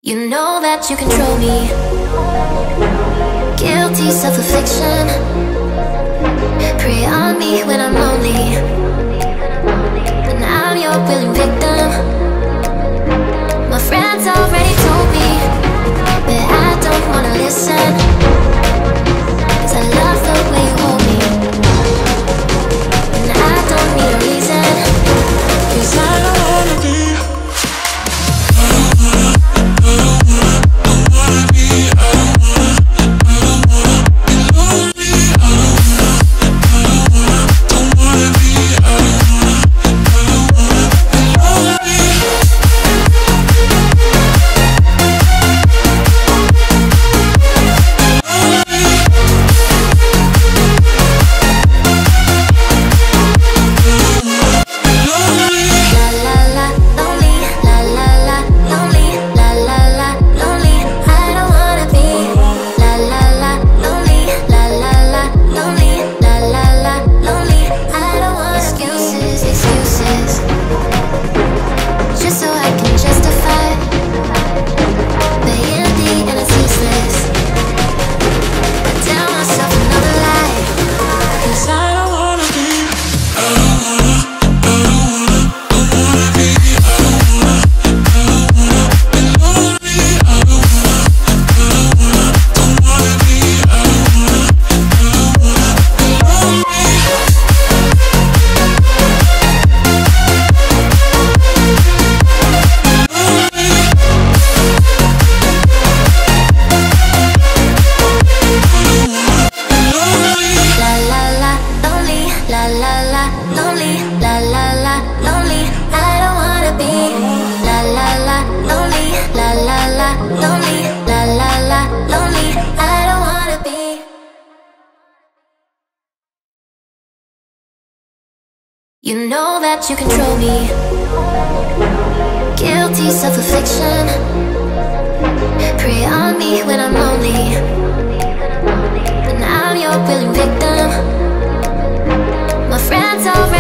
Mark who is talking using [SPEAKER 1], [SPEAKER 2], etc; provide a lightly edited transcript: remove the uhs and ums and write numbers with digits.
[SPEAKER 1] You know that you control me. Guilty self-affliction. Prey on me when I'm lonely, but now I'm your willing victim. My friends already told me that I don't wanna listen, 'cause I love the way you hold me, and I don't need a reason, 'cause I don't wanna be. You know that you control me. Guilty self-affliction. Prey on me when I'm lonely, but now I'm your willing victim. My friends already